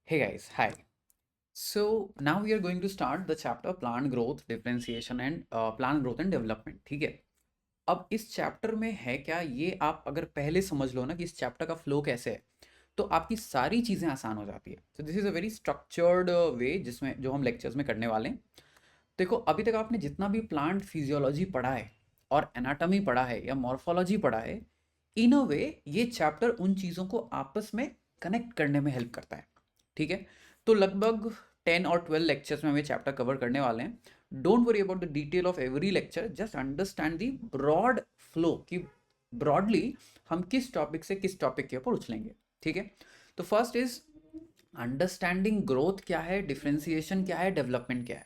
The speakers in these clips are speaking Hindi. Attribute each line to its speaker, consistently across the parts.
Speaker 1: Hey guys, hi. So now we are going to start the chapter plant growth, differentiation and plant growth and development. ठीक है. अब इस चैप्टर में है क्या, ये आप अगर पहले समझ लो ना कि इस चैप्टर का फ्लो कैसे है, तो आपकी सारी चीज़ें आसान हो जाती है. तो this is a very structured way जिसमें जो हम लेक्चर्स में करने वाले हैं. देखो, अभी तक आपने जितना भी प्लांट फिजियोलॉजी पढ़ा है और एनाटॉमी पढ़ा है या मॉर्फोलॉजी पढ़ा है, इन अ वे ये चैप्टर उन चीज़ों को आपस में कनेक्ट करने में हेल्प करता है. ठीक है. तो लगभग 10 और 12 लेक्चर्स में हम ये चैप्टर कवर करने वाले हैं. Don't worry about the detail of every lecture, just understand the broad flow कि ब्रॉडली हम किस टॉपिक से किस टॉपिक के ऊपर उछलेंगे. ठीक है. तो फर्स्ट इज अंडरस्टैंडिंग ग्रोथ क्या है, डिफ्रेंसिएशन क्या है, डेवलपमेंट क्या है.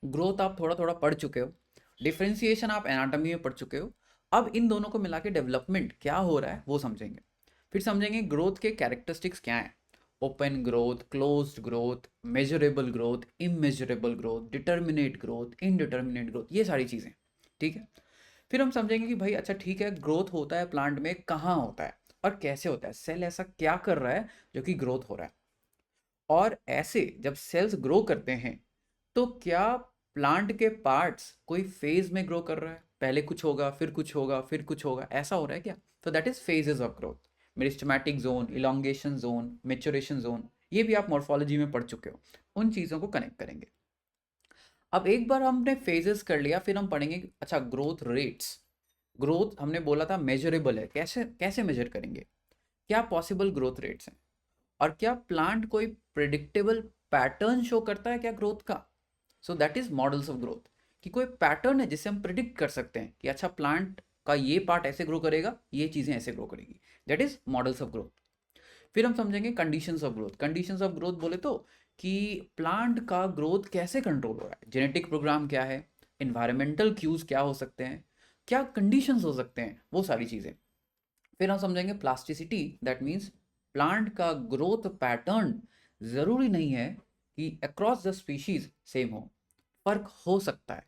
Speaker 1: ग्रोथ आप थोड़ा थोड़ा पढ़ चुके हो, डिफरेंशिएशन आप एनाटॉमी में पढ़ चुके हो. अब इन दोनों को मिला के डेवलपमेंट क्या हो रहा है वो समझेंगे. फिर समझेंगे ग्रोथ के कैरेक्टरिस्टिक्स क्या हैं. Open growth, closed growth, measurable growth, immeasurable growth, determinate growth, indeterminate growth, ये सारी चीज़ें. ठीक है. फिर हम समझेंगे कि भाई अच्छा ठीक है, ग्रोथ होता है प्लांट में, कहाँ होता है और कैसे होता है, सेल ऐसा क्या कर रहा है जो कि ग्रोथ हो रहा है. और ऐसे जब सेल्स ग्रो करते हैं तो क्या प्लांट के पार्ट्स कोई फेज में ग्रो कर रहा है, पहले कुछ होगा फिर कुछ होगा फिर कुछ होगा, ऐसा हो रहा है क्या. तो that is phases of growth. Meristematic zone, elongation zone, maturation zone, ये भी आप मॉर्फोलॉजी में पढ़ चुके हो. उन चीज़ों को कनेक्ट करेंगे. अब एक बार हमने फेजेस कर लिया, फिर हम पढ़ेंगे अच्छा ग्रोथ रेट्स. ग्रोथ हमने बोला था मेजरेबल है, कैसे कैसे मेजर करेंगे, क्या पॉसिबल ग्रोथ रेट्स हैं, और क्या प्लांट कोई प्रिडिक्टेबल पैटर्न शो करता है क्या ग्रोथ का. So that is models of growth, कि कोई पैटर्न है जिससे हम प्रिडिक्ट कर सकते हैं कि अच्छा प्लांट का ये पार्ट ऐसे ग्रो करेगा, ये चीज़ें ऐसे ग्रो करेगी. That is models of growth. फिर हम समझेंगे conditions of growth. Conditions of growth बोले तो कि प्लांट का ग्रोथ कैसे कंट्रोल हो रहा है, जेनेटिक प्रोग्राम क्या है, इन्वायरमेंटल क्यूज क्या हो सकते हैं, क्या कंडीशंस हो सकते हैं, वो सारी चीज़ें. फिर हम समझेंगे प्लास्टिसिटी. दैट मीन्स प्लांट का ग्रोथ पैटर्न ज़रूरी नहीं है कि अक्रॉस द स्पीशीज सेम हो, फर्क हो सकता है.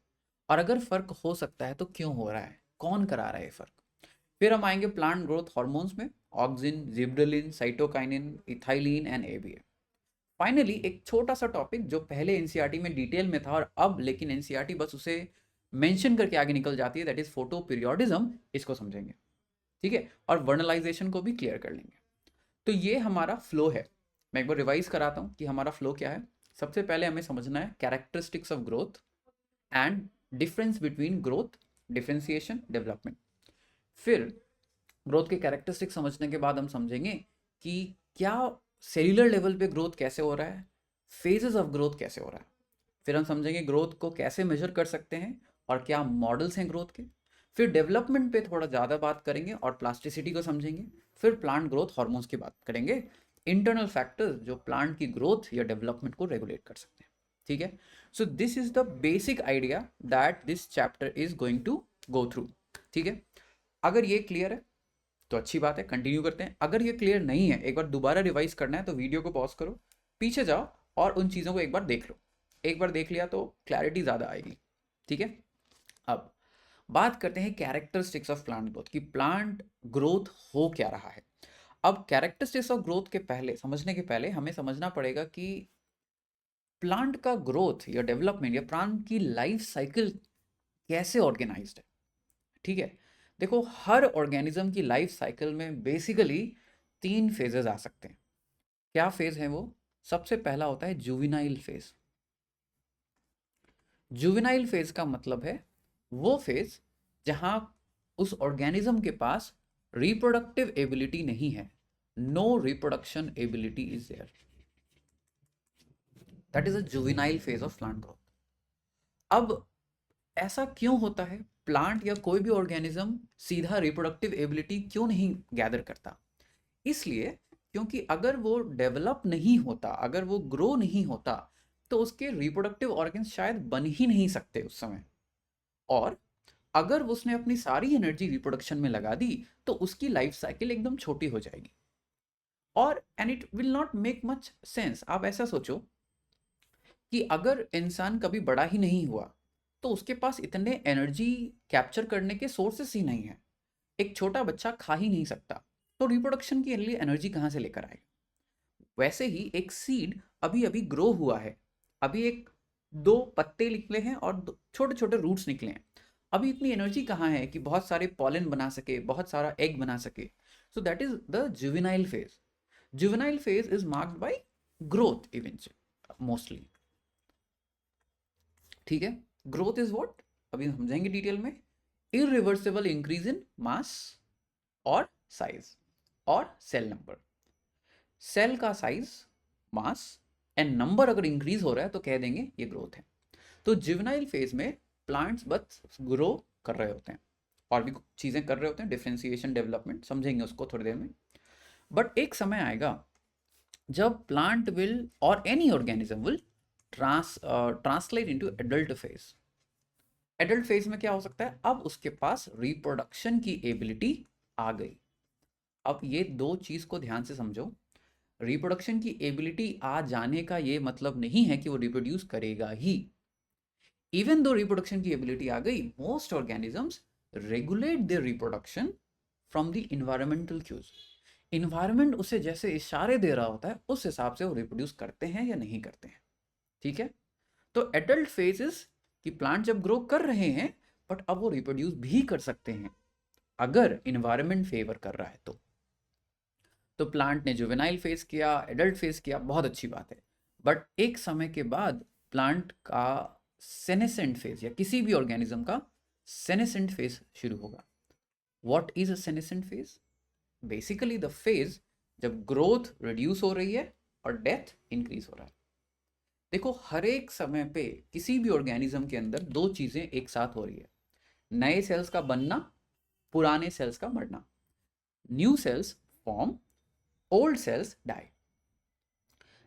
Speaker 1: और अगर फर्क हो सकता है तो क्यों हो रहा है, कौन करा रहा है ये फर्क. फिर हम आएंगे प्लांट ग्रोथ हार्मोन्स में, auxin, gibberellin, cytokinin, ethylene and ABA. Finally एक छोटा सा टॉपिक जो पहले एनसीईआरटी में डिटेल में था और अब लेकिन एनसीईआरटी बस उसे मेंशन करके आगे निकल जाती है, दैट इज फोटो पीरियोडिज्म. इसको समझेंगे. ठीक है. और वर्नलाइजेशन को भी क्लियर कर लेंगे. तो ये हमारा फ्लो है. मैं एक बार रिवाइज कराता हूँ कि हमारा फ्लो क्या है. सबसे पहले हमें समझना है characteristics of growth and difference between growth, differentiation, development. फिर ग्रोथ के कैरेक्टरिस्टिक्स समझने के बाद हम समझेंगे कि क्या सेल्यूलर लेवल पे ग्रोथ कैसे हो रहा है, फेजेस ऑफ ग्रोथ कैसे हो रहा है. फिर हम समझेंगे ग्रोथ को कैसे मेजर कर सकते हैं और क्या मॉडल्स हैं ग्रोथ के. फिर डेवलपमेंट पे थोड़ा ज़्यादा बात करेंगे और प्लास्टिसिटी को समझेंगे. फिर प्लांट ग्रोथ हार्मोन्स की बात करेंगे, इंटरनल फैक्टर्स जो प्लांट की ग्रोथ या डेवलपमेंट को रेगुलेट कर सकते हैं. ठीक है. So this is the basic idea that this chapter is going to go through. ठीक है. अगर ये क्लियर है तो अच्छी बात है, कंटिन्यू करते हैं. अगर ये क्लियर नहीं है, एक बार दोबारा रिवाइज करना है तो वीडियो को पॉज करो, पीछे जाओ और उन चीज़ों को एक बार देख लो. एक बार देख लिया तो क्लैरिटी ज़्यादा आएगी. ठीक है. अब बात करते हैं कैरेक्टरिस्टिक्स ऑफ प्लांट ग्रोथ, कि प्लांट ग्रोथ हो क्या रहा है. अब कैरेक्टरिस्टिक्स ऑफ ग्रोथ के पहले, समझने के पहले हमें समझना पड़ेगा कि प्लांट का ग्रोथ या डेवलपमेंट या प्लांट की लाइफ साइकिल कैसे ऑर्गेनाइज्ड है. ठीक है. देखो, हर ऑर्गेनिज्म की लाइफ साइकिल में बेसिकली 3 फेजेस आ सकते हैं. क्या फेज है वो. सबसे पहला होता है जुविनाइल फेज. जुविनाइल फेज का मतलब है वो फेज जहां उस ऑर्गेनिज्म के पास रिप्रोडक्टिव एबिलिटी नहीं है, no reproduction ability is there. That is a juvenile phase of plant growth. अब ऐसा क्यों होता है, प्लांट या कोई भी ऑर्गेनिज्म सीधा रिप्रोडक्टिव एबिलिटी क्यों नहीं गैदर करता. इसलिए क्योंकि अगर वो डेवलप नहीं होता, अगर वो ग्रो नहीं होता, तो उसके रिप्रोडक्टिव ऑर्गन्स शायद बन ही नहीं सकते उस समय. और अगर उसने अपनी सारी एनर्जी रिप्रोडक्शन में लगा दी तो उसकी लाइफ साइकिल एकदम छोटी हो जाएगी. और and it will not make much sense. आप ऐसा सोचो कि अगर इंसान कभी बड़ा ही नहीं हुआ तो उसके पास इतने एनर्जी कैप्चर करने के सोर्सेस ही नहीं है. एक छोटा बच्चा खा ही नहीं सकता, तो रिप्रोडक्शन के लिए एनर्जी कहाँ से लेकर आएगा. वैसे ही एक सीड अभी अभी ग्रो हुआ है, अभी एक दो पत्ते निकले हैं और छोटे छोटे रूट्स निकले हैं। अभी इतनी एनर्जी कहाँ है कि बहुत सारे पॉलन बना सके, बहुत सारा एग बना सके। So that is the juvenile phase. Juvenile phase is marked by growth eventually, mostly. ठीक है, ग्रोथ इज व्हाट, अभी हम समझेंगे डिटेल में। इरिवर्सिबल इंक्रीज इन मास और साइज और सेल नंबर। सेल का साइज, मास एंड नंबर अगर इंक्रीज हो रहा है तो कह देंगे ये ग्रोथ है। तो जुवेनाइल फेज में प्लांट्स बस ग्रो कर रहे होते हैं, और भी चीजें कर रहे होते हैं, डिफरेंशिएशन, डेवलपमेंट, समझेंगे उसको थोड़ी देर में। बट एक समय आएगा जब प्लांट विल और any organism will translate into adult phase. Adult phase में क्या हो सकता है, अब उसके पास रिप्रोडक्शन की एबिलिटी आ गई। अब ये दो चीज को ध्यान से समझो। रिप्रोडक्शन की एबिलिटी आ जाने का ये मतलब नहीं है कि वो रिप्रोड्यूस करेगा ही। इवन दो रिप्रोडक्शन की एबिलिटी आ गई, most organisms regulate their reproduction from the environmental cues. Environment उसे जैसे इशारे दे रहा होता है उस हिसाब से वो रिप्रोड्यूस करते हैं या नहीं करते हैं। ठीक है, तो एडल्ट फेजेस कि प्लांट जब ग्रो कर रहे हैं बट अब वो रिप्रोड्यूस भी कर सकते हैं अगर इन्वायरमेंट फेवर कर रहा है तो प्लांट ने जुवेनाइल फेज किया, एडल्ट फेज किया, बहुत अच्छी बात है। बट एक समय के बाद प्लांट का सेनेसेंट फेज या किसी भी ऑर्गेनिज्म का सेनेसेंट फेज शुरू होगा। What is a senescent phase? Basically the phase जब ग्रोथ रिड्यूस हो रही है और डेथ इंक्रीज हो रहा है। देखो, हर एक समय पे किसी भी ऑर्गेनिज्म के अंदर दो चीजें एक साथ हो रही है, नए सेल्स का बनना, पुराने सेल्स का मरना। New cells form, old cells die.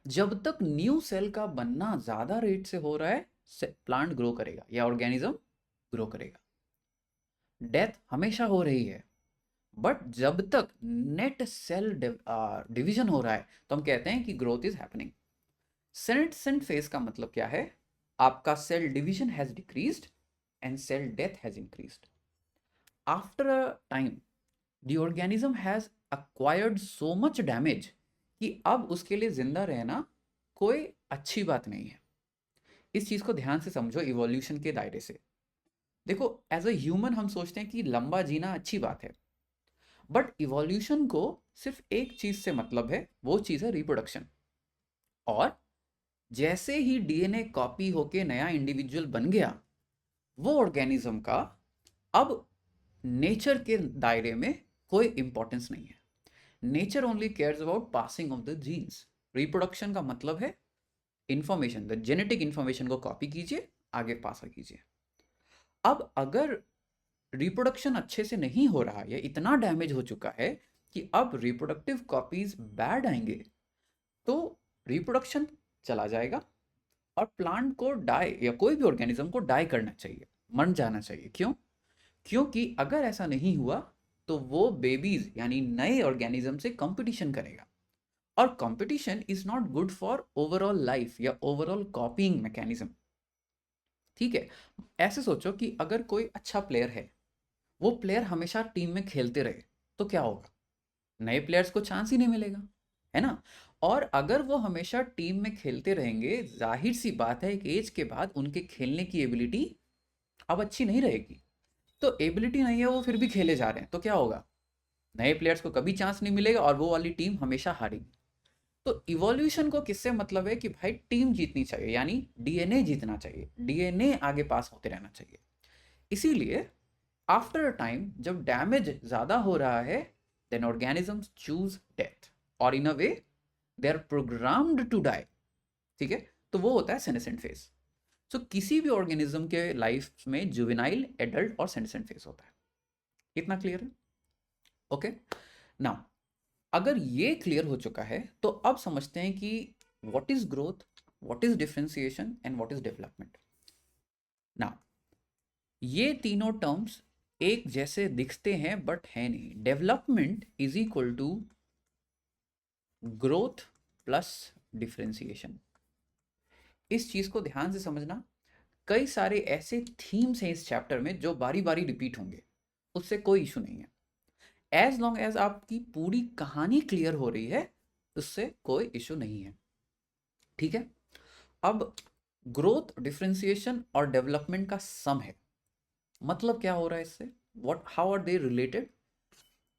Speaker 1: जब तक न्यू सेल का बनना ज्यादा रेट से हो रहा है प्लांट ग्रो करेगा या ऑर्गेनिज्म ग्रो करेगा। डेथ हमेशा हो रही है, बट जब तक नेट सेल डिवीजन हो रहा है तो हम कहते हैं कि growth is happening. Senescent phase का मतलब क्या है? आपका cell division has decreased and cell death has increased. After a time the organism has acquired so much damage कि अब उसके लिए जिंदा रहना कोई अच्छी बात नहीं है। इस चीज को ध्यान से समझो इवोल्यूशन के दायरे से। देखो, एज अ ह्यूमन हम सोचते हैं कि लंबा जीना अच्छी बात है, बट इवोल्यूशन को सिर्फ एक चीज से मतलब है, वो चीज है रिप्रोडक्शन। और जैसे ही डीएनए कॉपी होके नया इंडिविजुअल बन गया, वो ऑर्गेनिज्म का अब नेचर के दायरे में कोई इंपॉर्टेंस नहीं है। Nature only cares about passing of the genes. Reproduction का मतलब है इंफॉर्मेशन, द जेनेटिक इंफॉर्मेशन को कॉपी कीजिए, आगे पास कीजिए। अब अगर रिप्रोडक्शन अच्छे से नहीं हो रहा है या इतना डैमेज हो चुका है कि अब रिप्रोडक्टिव कॉपीज बैड आएंगे, तो रिप्रोडक्शन चला जाएगा और प्लांट को डाई या कोई भी ऑर्गेनिज्म को डाई करना चाहिए, मर जाना चाहिए। क्यों? क्योंकि अगर ऐसा नहीं हुआ तो वो बेबीज यानी नए ऑर्गेनिज्म से कंपटीशन करेगा, और competition is not good for overall life या ओवरऑल कॉपीइंग मैकेनिज्म। ठीक है, ऐसे सोचो कि अगर कोई अच्छा प्लेयर है, वो प्लेयर हमेशा टीम में खेलते रहे, तो क्या होगा? नए प्लेयर्स को चांस ही नहीं मिलेगा, है ना? और अगर वो हमेशा टीम में खेलते रहेंगे, जाहिर सी बात है एक एज के बाद उनके खेलने की एबिलिटी अब अच्छी नहीं रहेगी। तो एबिलिटी नहीं है, वो फिर भी खेले जा रहे हैं, तो क्या होगा? नए प्लेयर्स को कभी चांस नहीं मिलेगा और वो वाली टीम हमेशा हारेगी। तो इवोल्यूशन को किससे मतलब है कि भाई टीम जीतनी चाहिए, यानी डीएनए जीतना चाहिए, डीएनए आगे पास होते रहना चाहिए। इसीलिए आफ्टर अ टाइम जब डैमेज ज्यादा हो रहा है, देन ऑर्गेनिजम्स चूज डेथ, और in a way they are programmed to die. ठीक है, तो वो होता है सेनेसेंट फेज। सो किसी भी ऑर्गेनिज्म के लाइफ में जुवेनाइल, एडल्ट और सेनेसेंट फेज होता है। इतना क्लियर है? ओके, नाउ अगर ये क्लियर हो चुका है तो अब समझते हैं कि what is growth, what is differentiation and what is development. Now ये तीनों टर्म्स एक जैसे दिखते हैं बट है नहीं। Development is equal to growth plus differentiation. इस चीज को ध्यान से समझना। कई सारे ऐसे थीम्स हैं इस चैप्टर में जो बारी बारी रिपीट होंगे, उससे कोई इशू नहीं है। एज लॉन्ग एज आपकी पूरी कहानी क्लियर हो रही है उससे कोई इशू नहीं है। ठीक है। अब ग्रोथ, डिफरेंशिएशन और डेवलपमेंट का सम है, मतलब क्या हो रहा है इससे, what, how are they related.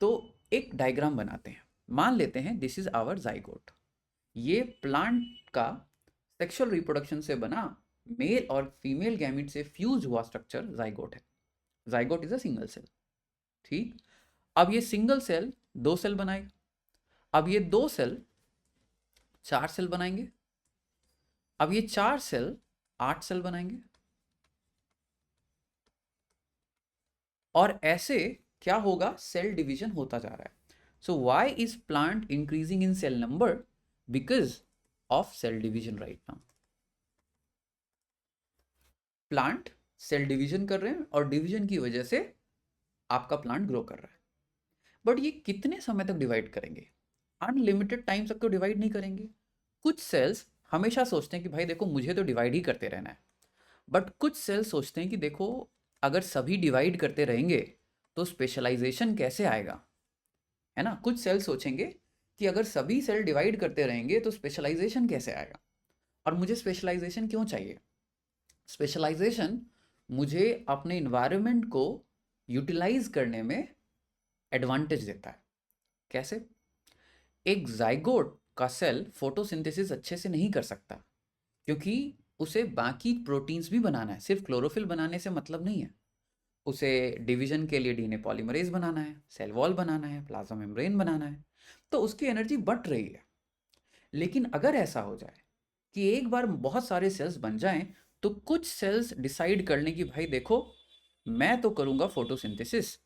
Speaker 1: तो एक डायग्राम बनाते हैं। मान लेते हैं दिस इज आवर जाइगोट। ये प्लांट का सेक्सुअल रिप्रोडक्शन से बना मेल और फीमेल गैमिट से फ्यूज हुआ स्ट्रक्चर जाइगोट है। Zygote is a single cell. ठीक। अब ये सिंगल सेल दो सेल बनाएगा। अब ये दो सेल चार सेल बनाएंगे। अब ये चार सेल आठ सेल बनाएंगे। और ऐसे क्या होगा, सेल डिवीजन होता जा रहा है। So why is plant increasing in cell number? Because of cell division right now. Plant cell division कर रहे हैं और डिवीजन की वजह से आपका प्लांट ग्रो कर रहा है। बट ये कितने समय तक डिवाइड करेंगे? अनलिमिटेड टाइम तक तो डिवाइड नहीं करेंगे। कुछ सेल्स हमेशा सोचते हैं कि भाई देखो मुझे तो डिवाइड ही करते रहना है। बट कुछ सेल्स सोचते हैं कि देखो अगर सभी डिवाइड करते रहेंगे तो स्पेशलाइजेशन कैसे आएगा, है ना। कुछ सेल सोचेंगे कि अगर सभी सेल डिवाइड करते रहेंगे तो स्पेशलाइजेशन कैसे आएगा, और मुझे स्पेशलाइजेशन क्यों चाहिए? स्पेशलाइजेशन मुझे अपने इन्वायरमेंट को यूटिलाइज करने में एडवांटेज देता है। कैसे? एक जाइगोट का सेल फोटोसिंथेसिस अच्छे से नहीं कर सकता, क्योंकि उसे बाकी प्रोटीन्स भी बनाना है, सिर्फ क्लोरोफिल बनाने से मतलब नहीं है। उसे डिवीजन के लिए डीएनए पॉलीमरेज बनाना है, सेल वॉल बनाना है, प्लाज्मा मेम्ब्रेन बनाना है, तो उसकी एनर्जी बढ़ रही है। लेकिन अगर ऐसा हो जाए कि एक बार बहुत सारे सेल्स बन जाएं, तो कुछ सेल्स डिसाइड कर लें कि भाई देखो मैं तो करूंगा फोटोसिंथेसिस,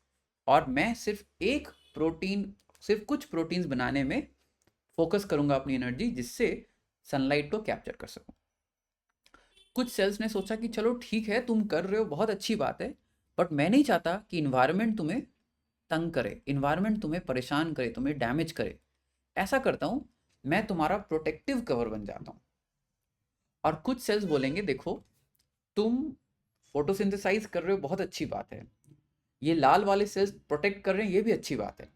Speaker 1: और मैं सिर्फ एक प्रोटीन, सिर्फ कुछ प्रोटीन्स बनाने में फोकस करूंगा अपनी एनर्जी, जिससे सनलाइट को कैप्चर कर सकूं। कुछ सेल्स ने सोचा कि चलो ठीक है तुम कर रहे हो बहुत अच्छी बात है, बट मैं नहीं चाहता कि इन्वायरमेंट तुम्हें तंग करे, इन्वायरमेंट तुम्हें परेशान करे, तुम्हें डैमेज करे। ऐसा करता हूं, मैं तुम्हारा प्रोटेक्टिव कवर बन जाता हूं। और कुछ सेल्स बोलेंगे देखो तुम फोटोसिंथेसाइज कर रहे हो बहुत अच्छी बात है, ये लाल वाले सेल्स प्रोटेक्ट कर रहे हैं ये भी अच्छी बात है,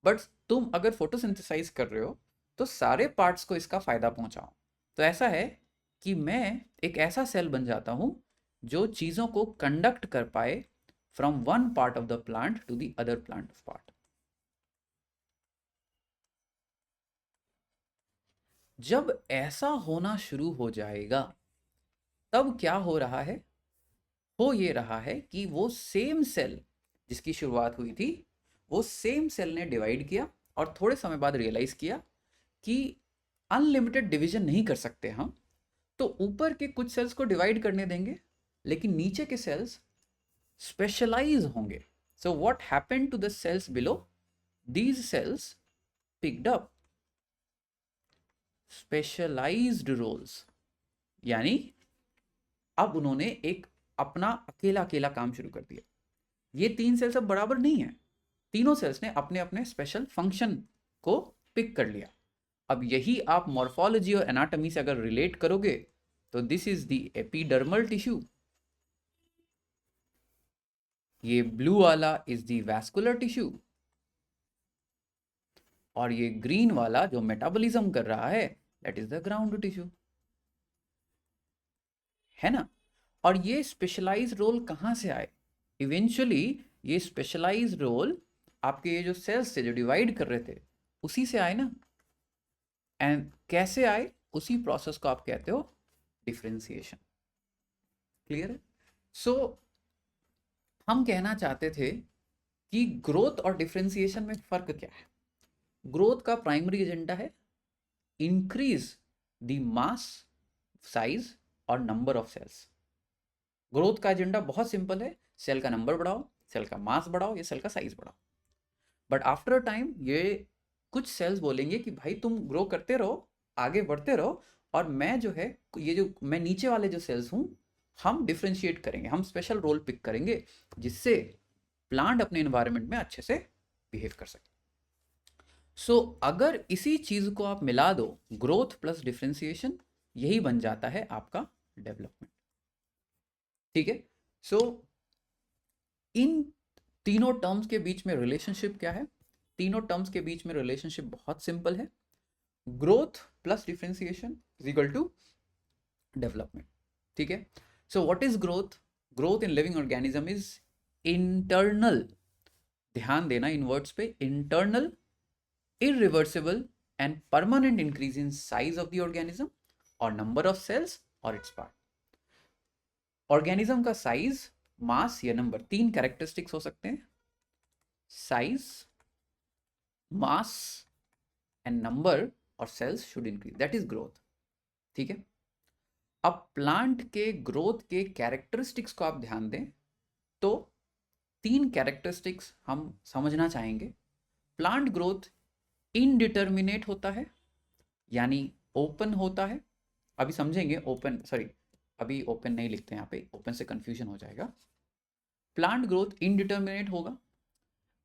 Speaker 1: बट तुम अगर फोटोसिंथेसाइज कर रहे हो तो सारे पार्ट्स को इसका फायदा पहुंचाओ। तो ऐसा है कि मैं एक ऐसा सेल बन जाता हूं जो चीजों को कंडक्ट कर पाए from one part of the plant to the other plant of part. जब ऐसा होना शुरू हो जाएगा तब क्या हो रहा है, हो ये रहा है कि वो सेम सेल जिसकी शुरुआत हुई थी, वो सेम सेल ने डिवाइड किया और थोड़े समय बाद रियलाइज किया कि अनलिमिटेड डिवीजन नहीं कर सकते हम, तो ऊपर के कुछ सेल्स को डिवाइड करने देंगे, लेकिन नीचे के सेल्स स्पेशलाइज होंगे। So what happened to the cells below? These cells picked up specialized roles, यानी अब उन्होंने एक अपना अकेला अकेला काम शुरू कर दिया। ये तीन सेल्स अब बराबर नहीं है, तीनों सेल्स ने अपने अपने स्पेशल फंक्शन को पिक कर लिया। अब यही आप मॉर्फोलॉजी और एनाटॉमी से अगर रिलेट करोगे तो this is the epidermal tissue, ये ब्लू वाला इज द वैस्कुलर टिश्यू, और ये ग्रीन वाला जो मेटाबॉलिज्म कर रहा है that is the ground tissue, है ना। और ये स्पेशलाइज रोल कहाँ से आए? इवेंचुअली ये स्पेशलाइज रोल आपके ये जो सेल्स थे जो डिवाइड कर रहे थे उसी से आए ना। एंड कैसे आए, उसी प्रोसेस को आप कहते हो डिफरेंशिएशन। क्लियर है? सो हम कहना चाहते थे कि ग्रोथ और डिफरेंशिएशन में फर्क क्या है। ग्रोथ का प्राइमरी एजेंडा है इंक्रीज द मास, साइज और नंबर ऑफ सेल्स। ग्रोथ का एजेंडा बहुत सिंपल है, सेल का नंबर बढ़ाओ, सेल का मास बढ़ाओ या सेल का साइज बढ़ाओ। बट आफ्टर टाइम ये कुछ सेल्स बोलेंगे कि भाई तुम ग्रो करते रहो, आगे बढ़ते रहो, और मैं जो है ये जो मैं नीचे वाले जो सेल्स हूँ हम डिफ्रेंशिएट करेंगे, हम स्पेशल रोल पिक करेंगे जिससे प्लांट अपने एनवायरनमेंट में अच्छे से बिहेव कर सके। सो अगर इसी चीज को आप मिला दो, ग्रोथ प्लस डिफ्रेंशिएशन, यही बन जाता है आपका डेवलपमेंट। ठीक है। सो इन तीनों टर्म्स के बीच में रिलेशनशिप क्या है? तीनों टर्म्स के बीच में रिलेशनशिप बहुत सिंपल है। Growth plus differentiation is equal to development, ठीक है। So what is growth? Growth in living organism is internal, ध्यान देना इन वर्ड्स पे, internal, irreversible and permanent increase in size of the organism or number of cells or its part. Organism का साइज, मास या नंबर, तीन कैरेक्टरिस्टिक्स हो सकते हैं, साइज, मास एंड नंबर और cells should increase, that is growth, ठीक है। अब प्लांट के ग्रोथ के कैरेक्टरिस्टिक्स को आप ध्यान दें तो तीन कैरेक्टरिस्टिक्स हम समझना चाहेंगे। प्लांट ग्रोथ इनडिटर्मिनेट होता है, यानी ओपन होता है। अभी समझेंगे ओपन, सॉरी अभी ओपन नहीं लिखते हैं यहाँ पे, ओपन से कंफ्यूजन हो जाएगा। प्लांट ग्रोथ इनडिटर्मिनेट होगा,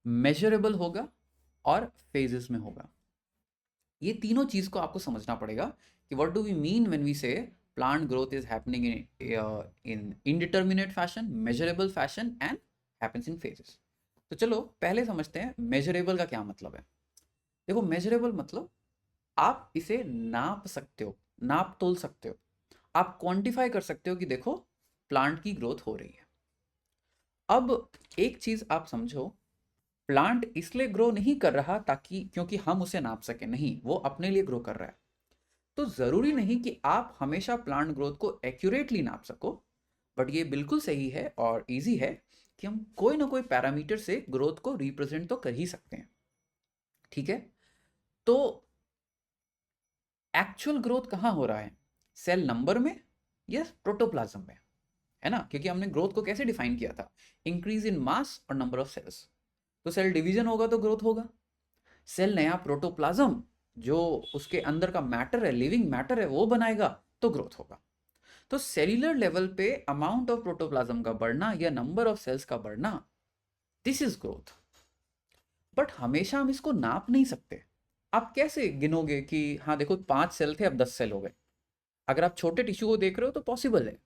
Speaker 1: मेजरेबल होगा और फेजेस में होगा। ये तीनों चीज को आपको समझना पड़ेगा कि what do we mean when we say plant growth is happening in indeterminate fashion, measurable fashion and happens in phases. तो चलो पहले समझते हैं मेजरेबल का क्या मतलब है। देखो मेजरेबल मतलब आप इसे नाप सकते हो, नाप तोल सकते हो, आप क्वांटिफाई कर सकते हो कि देखो प्लांट की ग्रोथ हो रही है। अब एक चीज आप समझो, प्लांट इसलिए ग्रो नहीं कर रहा ताकि क्योंकि हम उसे नाप सके, नहीं, वो अपने लिए ग्रो कर रहा है। तो जरूरी नहीं कि आप हमेशा प्लांट ग्रोथ को एक्यूरेटली नाप सको, बट ये बिल्कुल सही है और इजी है कि हम कोई ना कोई पैरामीटर से ग्रोथ को रिप्रेजेंट तो कर ही सकते हैं, ठीक है। तो एक्चुअल ग्रोथ कहाँ हो रहा है? सेल नंबर में या प्रोटोप्लाज्म में, है ना, क्योंकि हमने ग्रोथ को कैसे डिफाइन किया था, इंक्रीज इन मास और नंबर ऑफ सेल्स। तो सेल डिवीजन होगा तो ग्रोथ होगा, सेल नया प्रोटोप्लाज्म जो उसके अंदर का मैटर है, लिविंग मैटर है, वो बनाएगा तो ग्रोथ होगा। तो सेल्यूलर लेवल पे अमाउंट ऑफ प्रोटोप्लाज्म का बढ़ना या नंबर ऑफ सेल्स का बढ़ना, दिस इज ग्रोथ। बट हमेशा हम इसको नाप नहीं सकते। आप कैसे गिनोगे कि हाँ देखो 5 सेल थे अब 10 सेल हो गए? अगर आप छोटे टिश्यू को देख रहे हो तो पॉसिबल है,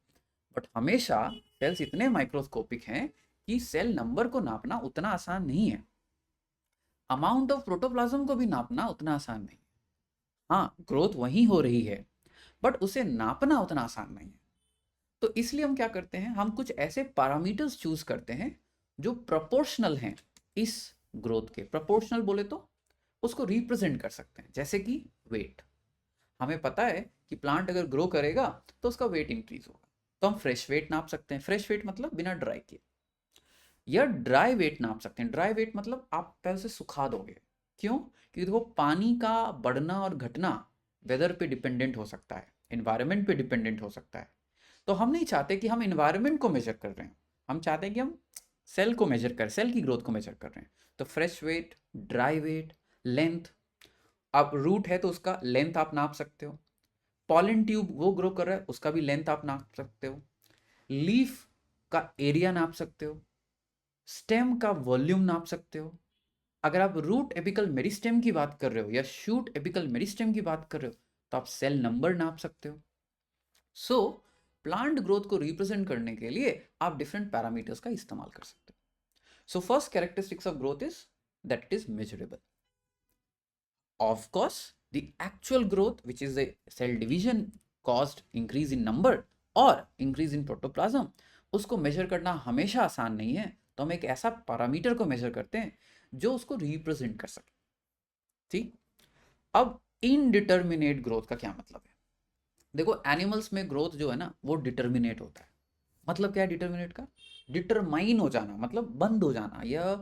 Speaker 1: बट हमेशा सेल्स इतने माइक्रोस्कोपिक हैं कि सेल नंबर को नापना उतना आसान नहीं है, अमाउंट ऑफ प्रोटोप्लाज्म को भी नापना उतना आसान नहीं। हाँ ग्रोथ वहीं हो रही है, बट उसे नापना उतना आसान नहीं है। तो इसलिए हम क्या करते हैं, हम कुछ ऐसे पैरामीटर्स चूज करते हैं जो प्रोपोर्शनल हैं इस ग्रोथ के। प्रोपोर्शनल बोले तो उसको रिप्रेजेंट कर सकते हैं, जैसे कि वेट। हमें पता है कि प्लांट अगर ग्रो करेगा तो उसका वेट इंक्रीज होगा, तो हम फ्रेश वेट नाप सकते हैं। फ्रेश वेट मतलब बिना ड्राई किए, या ड्राई वेट नाप सकते हैं। ड्राई वेट मतलब आप पहले से सुखा दोगे, क्यों? क्योंकि देखो पानी का बढ़ना और घटना वेदर पे डिपेंडेंट हो सकता है, इन्वायरमेंट पे डिपेंडेंट हो सकता है। तो हम नहीं चाहते कि हम इन्वायरमेंट को मेजर कर रहे हैं, हम चाहते हैं कि हम सेल को मेजर कर, सेल की ग्रोथ को मेजर कर रहे हैं। तो fresh weight, dry weight, length, आप रूट है तो उसका लेंथ आप नाप सकते हो, पॉलन ट्यूब वो ग्रो कर रहा है उसका भी लेंथ आप नाप सकते हो, लीफ का एरिया नाप सकते हो, स्टेम का वॉल्यूम नाप सकते हो। अगर आप रूट एपिकल मेरिस्टेम की बात कर रहे हो या शूट एपिकल मेरिस्टेम की बात कर रहे हो तो आप सेल नंबर नाप सकते हो। सो प्लांट ग्रोथ को रिप्रेजेंट करने के लिए आप डिफरेंट पैरामीटर्स का इस्तेमाल कर सकते हो। So first characteristics of growth is that it is measurable. Of course, the actual growth, which is the cell division caused increase in number और increase in protoplasm, उसको मेजर करना हमेशा आसान नहीं है। तो हम एक ऐसा पैरामीटर को मेजर करते हैं जो उसको रिप्रेजेंट कर सके, ठीक। अब इनडिटर्मिनेट ग्रोथ का क्या मतलब है? देखो एनिमल्स में ग्रोथ जो है ना वो डिटर्मिनेट होता है। मतलब क्या है डिटर्मिनेट का? डिटरमाइन हो जाना मतलब बंद हो जाना या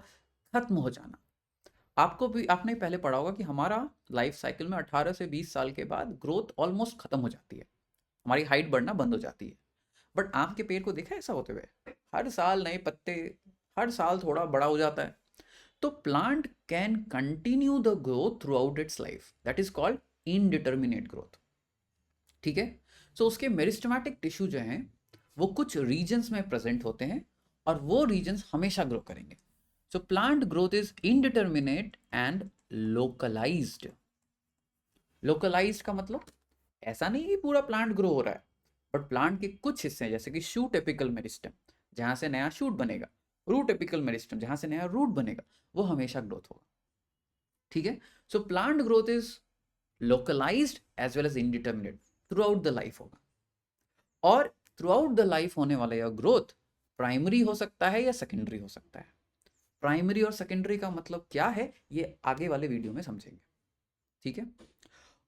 Speaker 1: खत्म हो जाना। आपको भी, आपने पहले पढ़ा होगा कि हमारा लाइफ साइकिल में 18 से 20 साल के बाद ग्रोथ ऑलमोस्ट खत्म हो जाती है, हमारी हाइट बढ़ना बंद हो जाती है। बट आम के पेड़ को देखा है ऐसा होते हुए? हर साल नए पत्ते, हर साल थोड़ा बड़ा हो जाता है। तो plant can continue the growth through out it's life, that is called indeterminate growth, ठीक है। सो उसके मेरिस्टेमेटिक टिश्यू जो हैं वो कुछ रीजन्स में प्रेजेंट होते हैं और वो रीजन्स हमेशा ग्रो करेंगे। So plant growth is indeterminate and localized. Localized का मतलब ऐसा नहीं कि पूरा प्लांट ग्रो हो रहा है, बट प्लांट के कुछ हिस्से जैसे कि शूट एपिकल मेरिस्टम जहां से नया शूट बनेगा, रूट एपिकल मेरिस्टम जहां से नया रूट बनेगा, वो हमेशा ग्रोथ होगा, ठीक है। So plant growth is localised as well as indeterminate throughout the life होगा। और थ्रू आउट द लाइफ होने वाला यह ग्रोथ प्राइमरी हो सकता है या सेकेंडरी हो सकता है। प्राइमरी और सेकेंडरी का मतलब क्या है ये आगे वाले वीडियो में समझेंगे, ठीक है।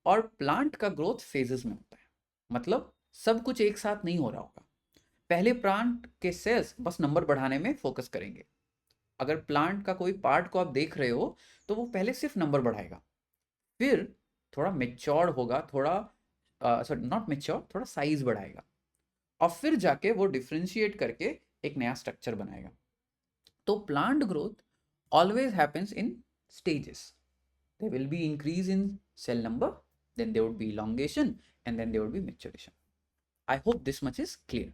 Speaker 1: और प्लांट का ग्रोथ फेजेस में होता है, मतलब सब कुछ एक साथ नहीं हो रहा होगा। पहले प्लांट के सेल्स बस नंबर बढ़ाने में फोकस करेंगे। अगर प्लांट का कोई पार्ट को आप देख रहे हो तो वो पहले सिर्फ नंबर बढ़ाएगा, फिर थोड़ा मेच्योर होगा, थोड़ा सॉरी नॉट मेच्योर, थोड़ा साइज बढ़ाएगा, और फिर जाके वो डिफ्रेंशिएट करके एक नया स्ट्रक्चर बनाएगा। तो plant growth always happens in stages. There will be increase in cell number, then there would be elongation, and then there would be maturation. I hope this much is clear.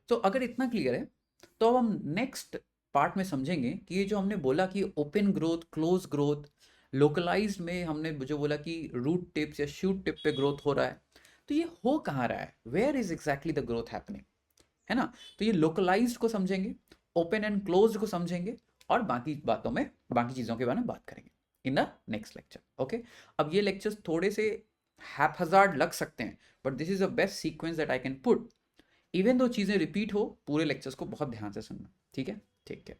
Speaker 1: तो अगर इतना क्लियर है तो अब हम नेक्स्ट पार्ट में समझेंगे कि ये जो हमने बोला कि open growth, close growth, localized में हमने जो बोला कि रूट टिप्स या शूट टिप पे ग्रोथ हो रहा है, तो ये हो कहाँ रहा है, where is exactly the growth happening, है ना। तो ये लोकलाइज्ड को समझेंगे, ओपन एंड क्लोज्ड को समझेंगे, और बाकी बातों में, बाकी चीज़ों के बारे में बात करेंगे in the next lecture, okay. अब ये लेक्चर्स थोड़े से हैपहज़ार्ड लग सकते हैं, but this is the best sequence that I can put. Even though चीज़ें रिपीट हो, पूरे लेक्चर्स को बहुत ध्यान से सुनना, ठीक है, ठीक है।